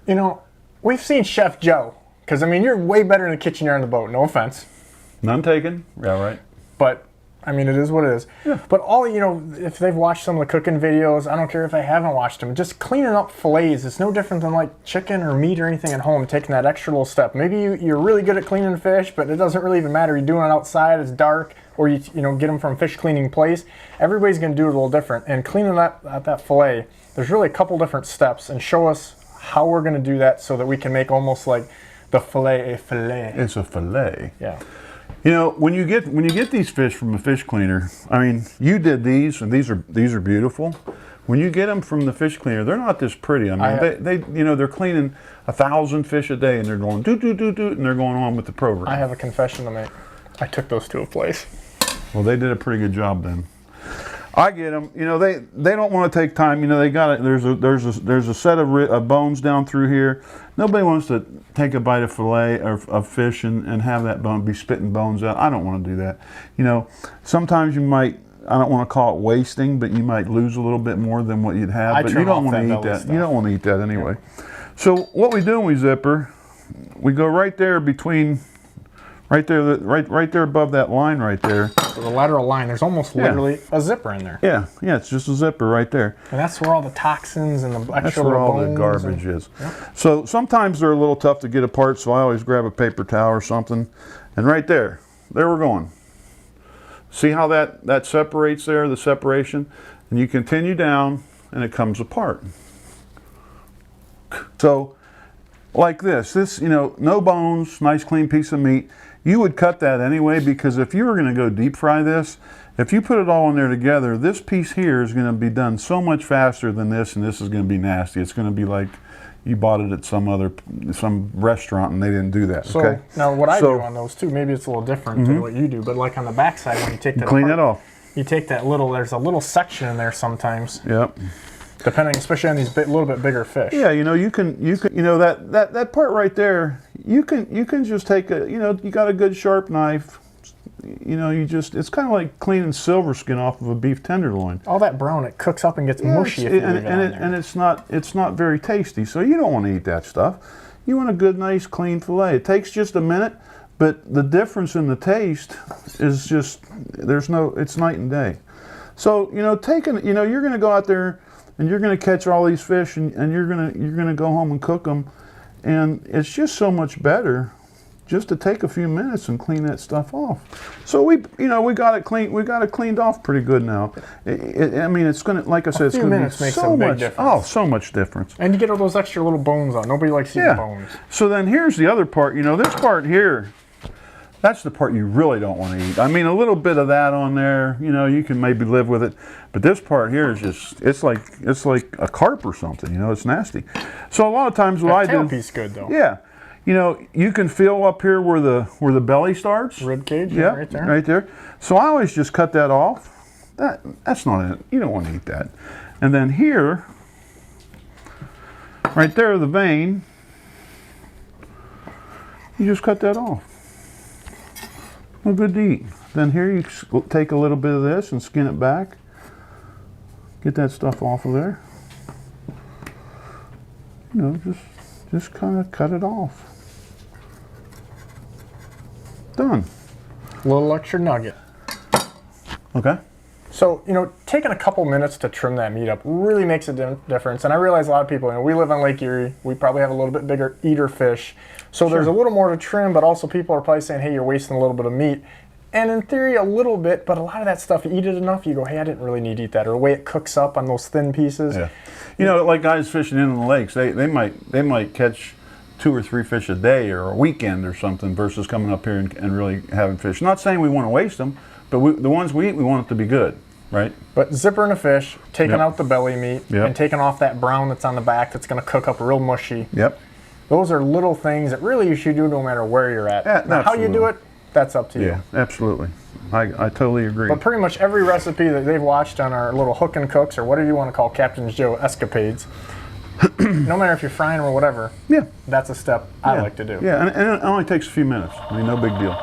You know, we've seen Chef Joe, because I mean, you're way better in the kitchen than on the boat. No offense. None taken. Yeah, right. But I mean, it is what it is. Yeah. But if they've watched some of the cooking videos, I don't care if they haven't watched them, just cleaning up fillets, it's no different than like chicken or meat or anything at home, taking that extra little step. Maybe you're really good at cleaning fish, but it doesn't really even matter. You're doing it outside, it's dark, or you get them from a fish cleaning place. Everybody's going to do it a little different. And cleaning that fillet, there's really a couple different steps, and show us how we're going to do that so that we can make almost like the fillet a fillet. It's a fillet. Yeah. You know, when you get these fish from a fish cleaner, I mean, you did these, and these are beautiful. When you get them from the fish cleaner, they're not this pretty. I mean, they're cleaning 1,000 fish a day, and they're going do, and they're going on with the program. I have a confession to make. I took those to a place. Well, they did a pretty good job then. I get them. You know, they don't want to take time. You know, they got it. There's a set of bones down through here. Nobody wants to take a bite of fillet or of fish and have that bone be spitting bones out. I don't want to do that. You know, sometimes you might. I don't want to call it wasting, but you might lose a little bit more than what you'd have. But you don't want to eat that. You don't want to eat that anyway. Yeah. So what we do when we zipper, we go right there between. Right there, right there above that line right there. So the lateral line, there's almost literally a zipper in there. Yeah, it's just a zipper right there. And that's where all the toxins and the extra That's where all the garbage is. Yep. So sometimes they're a little tough to get apart, so I always grab a paper towel or something. And right there we're going. See how that separates there, the separation? And you continue down, and it comes apart. So, like this, no bones, nice clean piece of meat. You would cut that anyway, because if you were going to go deep fry this, if you put it all in there together, this piece here is going to be done so much faster than this, and this is going to be nasty. It's going to be like you bought it at some restaurant and they didn't do that. So okay? Now what I do on those too, maybe it's a little different than what you do, but like on the backside when you take that clean that off. You take that there's a little section in there sometimes. Yep. Depending, especially on these little bit bigger fish. Yeah, you can that part right there. You can just take you got a good sharp knife. It's kind of like cleaning silver skin off of a beef tenderloin. All that brown, it cooks up and gets mushy. And it's not very tasty. So you don't want to eat that stuff. You want a good, nice, clean fillet. It takes just a minute, but the difference in the taste is just it's night and day. So you're going to go out there. And you're going to catch all these fish, and you're going to go home and cook them, and it's just so much better just to take a few minutes and clean that stuff off. So we got it clean. We got it cleaned off pretty good now. I mean, it's going to, like I said, it's going to be so much. Oh, so much difference. And you get all those extra little bones on. Nobody likes eating bones. So then here's the other part. This part here. That's the part you really don't want to eat. I mean, a little bit of that on there, you can maybe live with it. But this part here is just, it's like a carp or something, it's nasty. So a lot of times what I do. Tail piece good though. Yeah. You can feel up here where the belly starts. Rib cage, yeah, right there. Right there. So I always just cut that off. That's not it. You don't want to eat that. And then here, right there, the vein, you just cut that off. No good to eat. Then here you take a little bit of this and skin it back. Get that stuff off of there. Just kind of cut it off. Done. Little extra nugget. Okay. So, taking a couple minutes to trim that meat up really makes a difference. And I realize a lot of people, we live on Lake Erie. We probably have a little bit bigger eater fish. So there's a little more to trim, but also people are probably saying, hey, you're wasting a little bit of meat. And in theory, a little bit, but a lot of that stuff, you eat it enough, you go, hey, I didn't really need to eat that. Or the way it cooks up on those thin pieces. Yeah. Like guys fishing in the lakes, they might catch 2 or 3 fish a day or a weekend or something versus coming up here and really having fish. Not saying we want to waste them, but the ones we eat, we want it to be good, right? But zippering a fish, taking out the belly meat, and taking off that brown that's on the back that's going to cook up real mushy. Yep. Those are little things that really you should do no matter where you're at. Yeah, now, how you do it, that's up to you. Yeah, absolutely. I totally agree. But pretty much every recipe that they've watched on our little Hook and Cooks, or whatever you want to call Captain Joe escapades, no matter if you're frying or whatever, that's a step I like to do. Yeah, and it only takes a few minutes. I mean, no big deal.